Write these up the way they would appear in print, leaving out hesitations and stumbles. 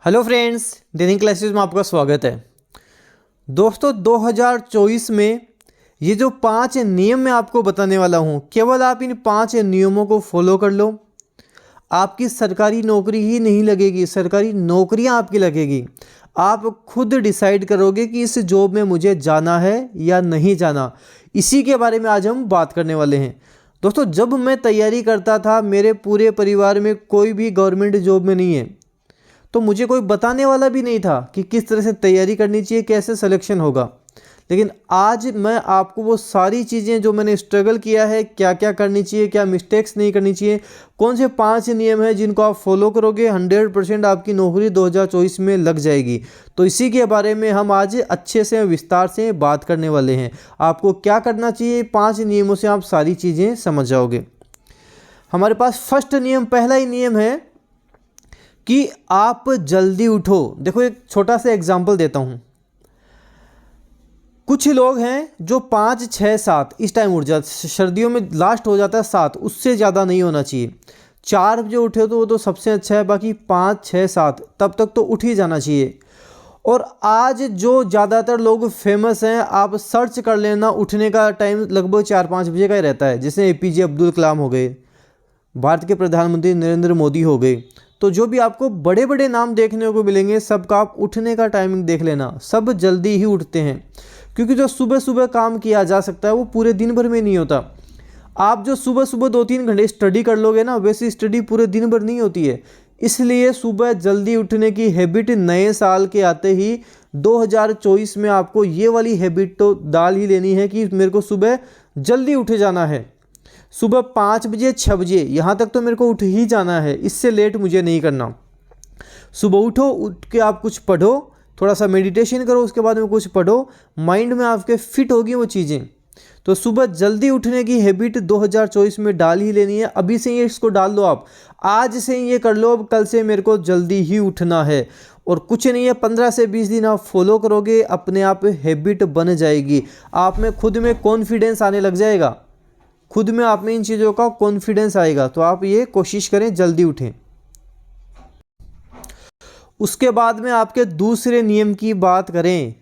Hello friends, दैनिक classes में आपका स्वागत है। दोस्तों 2024 में ये जो 5 नियम मैं आपको बताने वाला हूँ, केवल आप इन 5 नियमों को फॉलो कर लो, आपकी सरकारी नौकरी ही नहीं लगेगी, सरकारी नौकरियाँ आपकी लगेगी। आप खुद डिसाइड करोगे कि इस जॉब में मुझे जाना है या नहीं जाना। इसी के बारे में आज हम बात करने वाले हैं। दोस्तों जब मैं तैयारी करता था, मेरे पूरे परिवार में कोई भी गवर्नमेंट जॉब में नहीं है, तो मुझे कोई बताने वाला भी नहीं था कि किस तरह से तैयारी करनी चाहिए, कैसे सिलेक्शन होगा। लेकिन आज मैं आपको वो सारी चीज़ें जो मैंने स्ट्रगल किया है, क्या क्या करनी चाहिए, क्या मिस्टेक्स नहीं करनी चाहिए, कौन से 5 नियम हैं जिनको आप फॉलो करोगे 100% आपकी नौकरी 2024 में लग जाएगी। तो इसी के बारे में हम आज अच्छे से विस्तार से बात करने वाले हैं। आपको क्या करना चाहिए, 5 नियमों से आप सारी चीज़ें समझ जाओगे। हमारे पास फर्स्ट नियम, पहला ही नियम है कि आप जल्दी उठो। देखो एक छोटा सा एग्जांपल देता हूँ। कुछ लोग हैं जो 5, 6, 7 इस टाइम उठ जाते, सर्दियों में लास्ट हो जाता है 7, उससे ज़्यादा नहीं होना चाहिए। 4 बजे उठे तो वो तो सबसे अच्छा है, बाकी 5, 6, 7 तब तक तो उठ ही जाना चाहिए। और आज जो ज़्यादातर लोग फेमस हैं, आप सर्च कर लेना, उठने का टाइम लगभग 4-5 बजे का ही रहता है। जैसे APJ अब्दुल कलाम हो गए, भारत के प्रधानमंत्री नरेंद्र मोदी हो गए, तो जो भी आपको बड़े बड़े नाम देखने को मिलेंगे, सबका आप उठने का टाइमिंग देख लेना, सब जल्दी ही उठते हैं। क्योंकि जो सुबह सुबह काम किया जा सकता है वो पूरे दिन भर में नहीं होता। आप जो सुबह सुबह 2-3 घंटे स्टडी कर लोगे ना, वैसी स्टडी पूरे दिन भर नहीं होती है। इसलिए सुबह जल्दी उठने की हैबिट नए साल के आते ही 2024 में आपको ये वाली हैबिट तो डाल ही लेनी है कि मेरे को सुबह जल्दी उठे जाना है। सुबह 5 बजे 6 बजे यहाँ तक तो मेरे को उठ ही जाना है, इससे लेट मुझे नहीं करना। सुबह उठो, उठ के आप कुछ पढ़ो, थोड़ा सा मेडिटेशन करो, उसके बाद में कुछ पढ़ो, माइंड में आपके फिट होगी वो चीज़ें। तो सुबह जल्दी उठने की हैबिट 2024 में डाल ही लेनी है। अभी से ये इसको डाल लो, आप आज से ये कर लो, अब कल से मेरे को जल्दी ही उठना है। और कुछ नहीं है, 15 से 20 दिन आप फॉलो करोगे, अपने आप हैबिट बन जाएगी। आप में खुद में कॉन्फिडेंस आने लग जाएगा, खुद में आप में इन चीज़ों का कॉन्फिडेंस आएगा। तो आप ये कोशिश करें जल्दी उठें। उसके बाद में आपके दूसरे नियम की बात करें,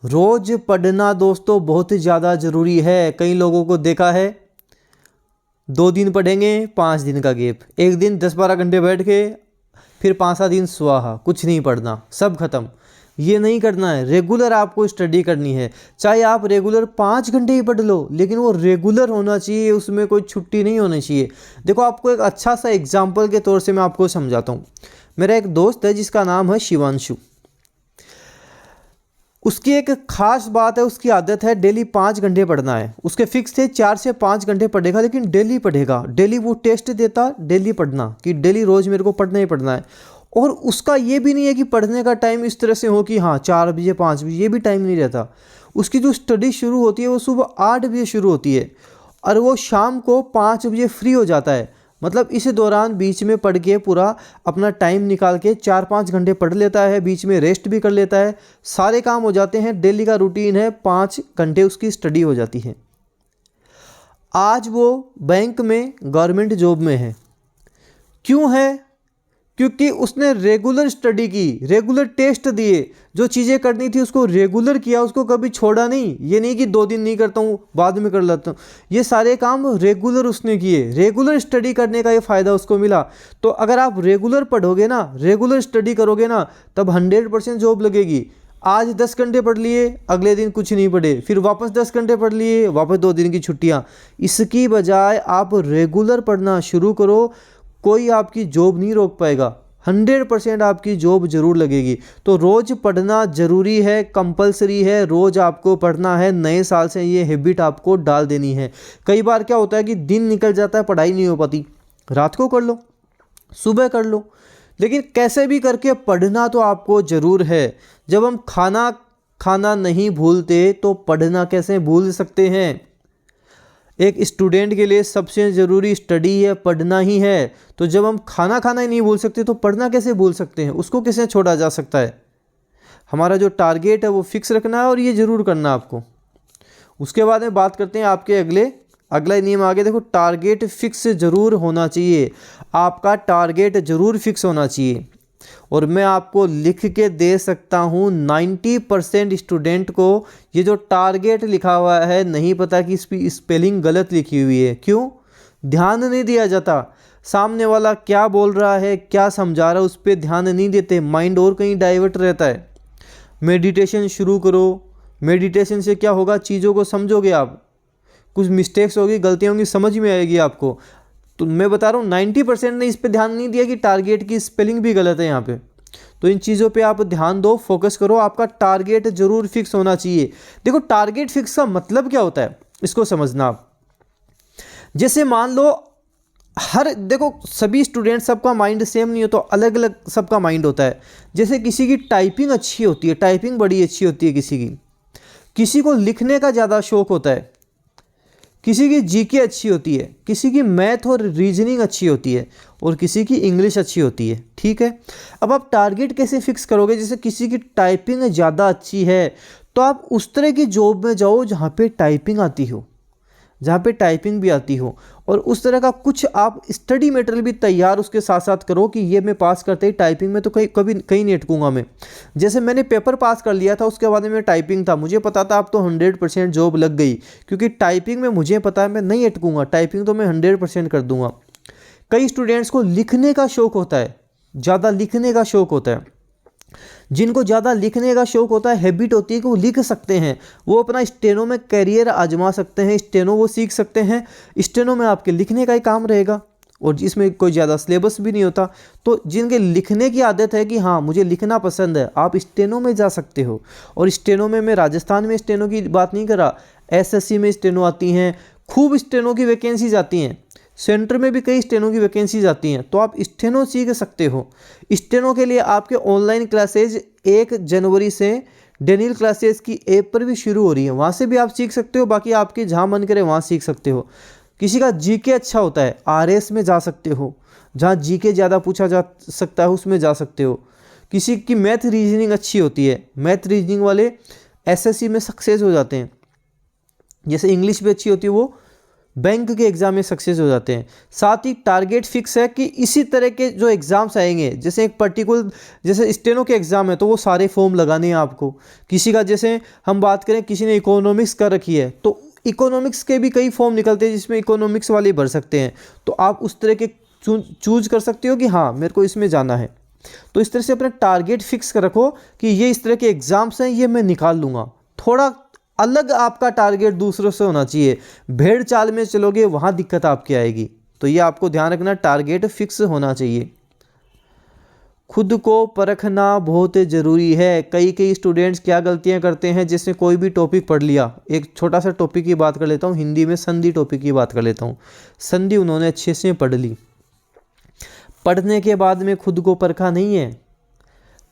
रोज पढ़ना दोस्तों बहुत ज़्यादा ज़रूरी है। कई लोगों को देखा है 2 दिन पढ़ेंगे, 5 दिन का गैप, एक दिन 10-12 घंटे बैठ के फिर 5-7 दिन स्वाहा, कुछ नहीं पढ़ना, सब खत्म। ये नहीं करना है, रेगुलर आपको स्टडी करनी है। चाहे आप रेगुलर 5 घंटे ही पढ़ लो, लेकिन वो रेगुलर होना चाहिए, उसमें कोई छुट्टी नहीं होनी चाहिए। देखो आपको एक अच्छा सा एग्जाम्पल के तौर से मैं आपको समझाता हूँ। मेरा एक दोस्त है जिसका नाम है शिवांशु। उसकी एक खास बात है, उसकी आदत है डेली 5 घंटे पढ़ना है। उसके फिक्स थे 4 से 5 घंटे पढ़ेगा, लेकिन डेली पढ़ेगा। डेली वो टेस्ट देता, डेली पढ़ना, कि डेली रोज़ मेरे को पढ़ना ही पढ़ना है। और उसका ये भी नहीं है कि पढ़ने का टाइम इस तरह से हो कि हाँ 4 बजे 5 बजे, ये भी टाइम नहीं रहता। उसकी जो स्टडी शुरू होती है वो सुबह 8 बजे शुरू होती है और वो शाम को 5 बजे फ्री हो जाता है। मतलब इस दौरान बीच में पढ़ के पूरा अपना टाइम निकाल के 4-5 घंटे पढ़ लेता है, बीच में रेस्ट भी कर लेता है, सारे काम हो जाते हैं। डेली का रूटीन है, 5 घंटे उसकी स्टडी हो जाती है। आज वो बैंक में गवर्नमेंट जॉब में है। क्यों है? क्योंकि उसने रेगुलर स्टडी की, रेगुलर टेस्ट दिए, जो चीज़ें करनी थी उसको रेगुलर किया, उसको कभी छोड़ा नहीं। ये नहीं कि 2 दिन नहीं करता हूँ बाद में कर लेता हूँ, ये सारे काम रेगुलर उसने किए। रेगुलर स्टडी करने का ये फ़ायदा उसको मिला। तो अगर आप रेगुलर पढ़ोगे ना, रेगुलर स्टडी करोगे ना, तब 100% जॉब लगेगी। आज 10 घंटे पढ़ लिए, अगले दिन कुछ नहीं पढ़े, फिर वापस 10 घंटे पढ़ लिए, वापस 2 दिन की छुट्टियाँ। इसकी बजाय आप रेगुलर पढ़ना शुरू करो, कोई आपकी जॉब नहीं रोक पाएगा। 100% आपकी जॉब जरूर लगेगी। तो रोज़ पढ़ना ज़रूरी है, कंपलसरी है, रोज़ आपको पढ़ना है। नए साल से ये हैबिट आपको डाल देनी है। कई बार क्या होता है कि दिन निकल जाता है, पढ़ाई नहीं हो पाती। रात को कर लो, सुबह कर लो, लेकिन कैसे भी करके पढ़ना तो आपको ज़रूर है। जब हम खाना नहीं भूलते तो पढ़ना कैसे भूल सकते हैं? एक स्टूडेंट के लिए सबसे ज़रूरी स्टडी है, पढ़ना ही है। तो जब हम खाना ही नहीं भूल सकते तो पढ़ना कैसे भूल सकते हैं? उसको कैसे छोड़ा जा सकता है? हमारा जो टारगेट है वो फिक्स रखना है और ये ज़रूर करना आपको। उसके बाद में बात करते हैं आपके अगला नियम आगे देखो, टारगेट फिक्स ज़रूर होना चाहिए। आपका टारगेट ज़रूर फिक्स होना चाहिए। और मैं आपको लिख के दे सकता हूँ 90% स्टूडेंट को ये जो टारगेट लिखा हुआ है नहीं पता कि इसकी स्पेलिंग गलत लिखी हुई है। क्यों? ध्यान नहीं दिया जाता, सामने वाला क्या बोल रहा है, क्या समझा रहा है, उस पर ध्यान नहीं देते, माइंड और कहीं डाइवर्ट रहता है। मेडिटेशन शुरू करो, मेडिटेशन से क्या होगा, चीज़ों को समझोगे आप, कुछ मिस्टेक्स होगी, गलतियाँ होंगी, समझ में आएगी आपको। तो मैं बता रहा हूँ 90% ने इस पे ध्यान नहीं दिया कि टारगेट की स्पेलिंग भी गलत है यहाँ पे। तो इन चीज़ों पे आप ध्यान दो, फोकस करो, आपका टारगेट जरूर फिक्स होना चाहिए। देखो टारगेट फिक्स का मतलब क्या होता है, इसको समझना आप। जैसे मान लो देखो सभी स्टूडेंट, सबका माइंड सेम नहीं हो, तो अलग अलग सबका माइंड होता है। जैसे किसी की टाइपिंग अच्छी होती है, टाइपिंग बड़ी अच्छी होती है किसी को लिखने का ज़्यादा शौक होता है, किसी की जीके अच्छी होती है, किसी की मैथ और रीजनिंग अच्छी होती है, और किसी की इंग्लिश अच्छी होती है। ठीक है, अब आप टारगेट कैसे फिक्स करोगे? जैसे किसी की टाइपिंग ज़्यादा अच्छी है तो आप उस तरह की जॉब में जाओ जहाँ पे टाइपिंग आती हो, जहाँ पे टाइपिंग भी आती हो, और उस तरह का कुछ आप स्टडी मटेरियल भी तैयार उसके साथ साथ करो कि ये मैं पास करते ही टाइपिंग में तो कभी कहीं नहीं अटकूंगा मैं। जैसे मैंने पेपर पास कर लिया था, उसके बाद में टाइपिंग था, मुझे पता था अब तो 100% जॉब लग गई, क्योंकि टाइपिंग में मुझे पता है मैं नहीं अटकूंगा, टाइपिंग तो मैं 100% कर दूंगा। कई स्टूडेंट्स को लिखने का शौक होता है, ज़्यादा लिखने का शौक होता है। जिनको ज़्यादा लिखने का शौक होता है, हैबिट होती है कि वो लिख सकते हैं, वो अपना स्टेनो में करियर आजमा सकते हैं, स्टेनो वो सीख सकते हैं, स्टेनो में आपके लिखने का ही काम रहेगा और जिसमें कोई ज़्यादा सिलेबस भी नहीं होता। तो जिनके लिखने की आदत है कि हाँ मुझे लिखना पसंद है, आप स्टेनो में जा सकते हो। और स्टेनो में मैं राजस्थान में स्टेनो की बात नहीं कर रहा, एसएससी में स्टेनो आती हैं, खूब स्टेनो की वैकेंसीज आती हैं, सेंटर में भी कई स्टेनो की वैकेंसीज आती हैं, तो आप स्टेनो सीख सकते हो। स्टेनो के लिए आपके ऑनलाइन क्लासेज 1 जनवरी से डेनियल क्लासेस की ऐप पर भी शुरू हो रही है, वहाँ से भी आप सीख सकते हो। बाकी आपके जहाँ मन करे वहाँ सीख सकते हो। किसी का जीके अच्छा होता है, आरएस में जा सकते हो, जहाँ जीके ज़्यादा पूछा जा सकता है उसमें जा सकते हो। किसी की मैथ रीजनिंग अच्छी होती है, मैथ रीजनिंग वाले एसएससी में सक्सेस हो जाते हैं। जैसे इंग्लिश भी अच्छी होती है, वो बैंक के एग्ज़ाम में सक्सेस हो जाते हैं। साथ ही टारगेट फिक्स है कि इसी तरह के जो एग्ज़ाम्स आएंगे, जैसे एक पर्टिकुलर, जैसे स्टेनो के एग्ज़ाम है तो वो सारे फॉर्म लगाने हैं आपको। किसी का, जैसे हम बात करें, किसी ने इकोनॉमिक्स कर रखी है तो इकोनॉमिक्स के भी कई फॉर्म निकलते हैं जिसमें इकोनॉमिक्स वाले भर सकते हैं, तो आप उस तरह के चूज कर सकते हो कि हाँ मेरे को इसमें जाना है। तो इस तरह से अपना टारगेट फिक्स कर रखो कि ये इस तरह के एग्ज़ाम्स हैं, ये मैं निकाल लूँगा। थोड़ा अलग आपका टारगेट दूसरों से होना चाहिए। भेड़ चाल में चलोगे वहाँ दिक्कत आपकी आएगी, तो ये आपको ध्यान रखना, टारगेट फिक्स होना चाहिए। खुद को परखना बहुत ज़रूरी है। कई स्टूडेंट्स क्या गलतियां करते हैं, जैसे कोई भी टॉपिक पढ़ लिया, एक छोटा सा टॉपिक की बात कर लेता हूँ, हिंदी में संधि टॉपिक की बात कर लेता हूँ। संधि उन्होंने अच्छे से पढ़ ली, पढ़ने के बाद में खुद को परखा नहीं है।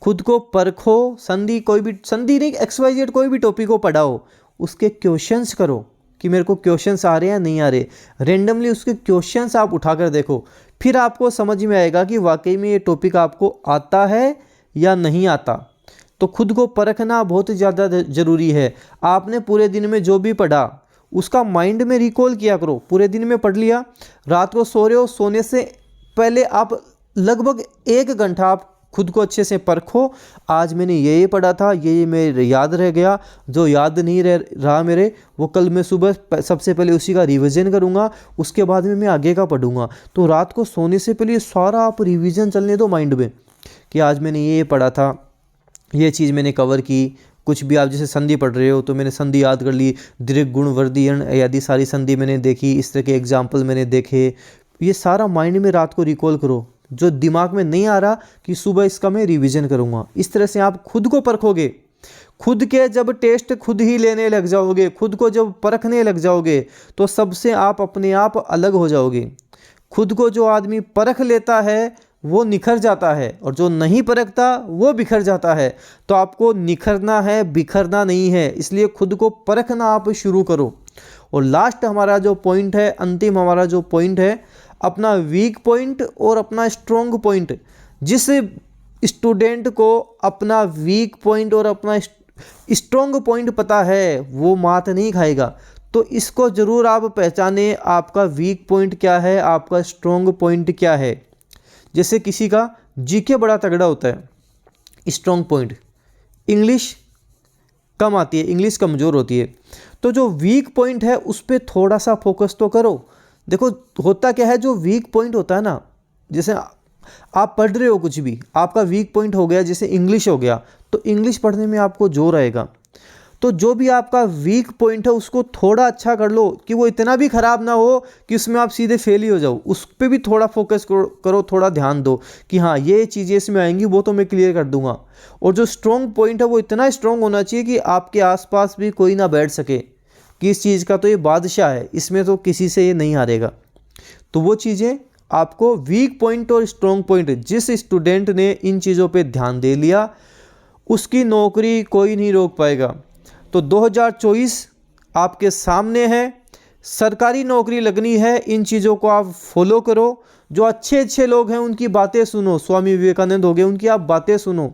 खुद को परखो, संधि कोई भी, संधि नहीं, XYZ कोई भी टॉपिक को पढ़ाओ, उसके क्वेश्चंस करो कि मेरे को क्वेश्चंस आ रहे हैं या नहीं आ रहे। रेंडमली उसके क्वेश्चंस आप उठाकर देखो, फिर आपको समझ में आएगा कि वाकई में ये टॉपिक आपको आता है या नहीं आता। तो खुद को परखना बहुत ज़्यादा ज़रूरी है। आपने पूरे दिन में जो भी पढ़ा उसका माइंड में रिकॉल किया करो। पूरे दिन में पढ़ लिया, रात को सो रहे हो, सोने से पहले आप लगभग 1 घंटा आप खुद को अच्छे से परखो। आज मैंने ये पढ़ा था, ये मेरे याद रह गया, जो याद नहीं रहा मेरे, वो कल मैं सुबह सबसे पहले उसी का रिवीजन करूँगा, उसके बाद में मैं आगे का पढ़ूंगा। तो रात को सोने से पहले सारा आप रिवीजन चलने दो माइंड में कि आज मैंने ये पढ़ा था, ये चीज़ मैंने कवर की। कुछ भी आप जैसे संधि पढ़ रहे हो तो मैंने संधि याद कर ली, दीर्घ गुण वर्धी अण आदि सारी संधि मैंने देखी, इस तरह के एग्जाम्पल मैंने देखे। ये सारा माइंड में रात को रिकॉल करो, जो दिमाग में नहीं आ रहा कि सुबह इसका मैं रिवीजन करूँगा। इस तरह से आप खुद को परखोगे। खुद के जब टेस्ट खुद ही लेने लग जाओगे, खुद को जब परखने लग जाओगे, तो सबसे आप अपने आप अलग हो जाओगे। खुद को जो आदमी परख लेता है वो निखर जाता है, और जो नहीं परखता वो बिखर जाता है। तो आपको निखरना है, बिखरना नहीं है, इसलिए खुद को परखना आप शुरू करो। और लास्ट हमारा जो पॉइंट है, अंतिम हमारा जो पॉइंट है, अपना वीक पॉइंट और अपना स्ट्रॉन्ग पॉइंट। जिस स्टूडेंट को अपना वीक पॉइंट और अपना स्ट्रॉन्ग पॉइंट पता है वो मात नहीं खाएगा। तो इसको ज़रूर आप पहचाने, आपका वीक पॉइंट क्या है, आपका स्ट्रॉन्ग पॉइंट क्या है। जैसे किसी का जीके बड़ा तगड़ा होता है, स्ट्रॉन्ग पॉइंट। इंग्लिश कम आती है, इंग्लिश कमज़ोर होती है। तो जो वीक पॉइंट है उस पर थोड़ा सा फोकस तो करो। देखो होता क्या है, जो वीक पॉइंट होता है ना, जैसे आप पढ़ रहे हो कुछ भी, आपका वीक पॉइंट हो गया, जैसे इंग्लिश हो गया, तो इंग्लिश पढ़ने में आपको जोर आएगा। तो जो भी आपका वीक पॉइंट है उसको थोड़ा अच्छा कर लो, कि वो इतना भी ख़राब ना हो कि उसमें आप सीधे फेल ही हो जाओ। उस पर भी थोड़ा फोकस करो, थोड़ा ध्यान दो कि हाँ ये चीज़ें इसमें आएंगी, वो तो मैं क्लियर कर दूंगा। और जो स्ट्रॉन्ग पॉइंट है वो इतना स्ट्रॉन्ग होना चाहिए कि आपके आसपास भी कोई ना बैठ सके कि इस चीज़ का तो ये बादशाह है, इसमें तो किसी से ये नहीं हारेगा। तो वो चीज़ें आपको, वीक पॉइंट और स्ट्रॉन्ग पॉइंट, जिस स्टूडेंट ने इन चीज़ों पे ध्यान दे लिया उसकी नौकरी कोई नहीं रोक पाएगा। तो 2024 आपके सामने है, सरकारी नौकरी लगनी है, इन चीज़ों को आप फॉलो करो। जो अच्छे अच्छे लोग हैं उनकी बातें सुनो, स्वामी विवेकानंद हो गए, उनकी आप बातें सुनो,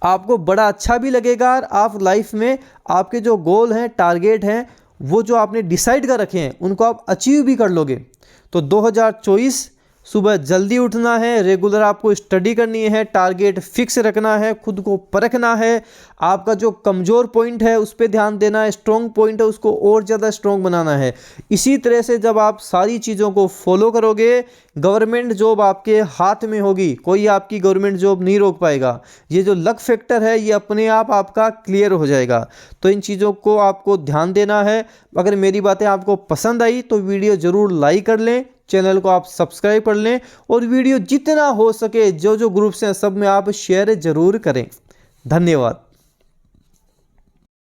आपको बड़ा अच्छा भी लगेगा। और आप लाइफ में आपके जो गोल हैं, टारगेट हैं, वो जो आपने डिसाइड कर रखे हैं उनको आप अचीव भी कर लोगे। तो 2024 सुबह जल्दी उठना है, रेगुलर आपको स्टडी करनी है, टारगेट फिक्स रखना है, खुद को परखना है, आपका जो कमज़ोर पॉइंट है उस पर ध्यान देना है, स्ट्रॉन्ग पॉइंट है उसको और ज़्यादा स्ट्रॉन्ग बनाना है। इसी तरह से जब आप सारी चीज़ों को फॉलो करोगे, गवर्नमेंट जॉब आपके हाथ में होगी, कोई आपकी गवर्नमेंट जॉब नहीं रोक पाएगा। ये जो लक फैक्टर है ये अपने आप आपका क्लियर हो जाएगा। तो इन चीज़ों को आपको ध्यान देना है। अगर मेरी बातें आपको पसंद आई तो वीडियो ज़रूर लाइक कर लें, चैनल को आप सब्सक्राइब कर लें, और वीडियो जितना हो सके जो जो ग्रुप्स हैं सब में आप शेयर ज़रूर करें। धन्यवाद।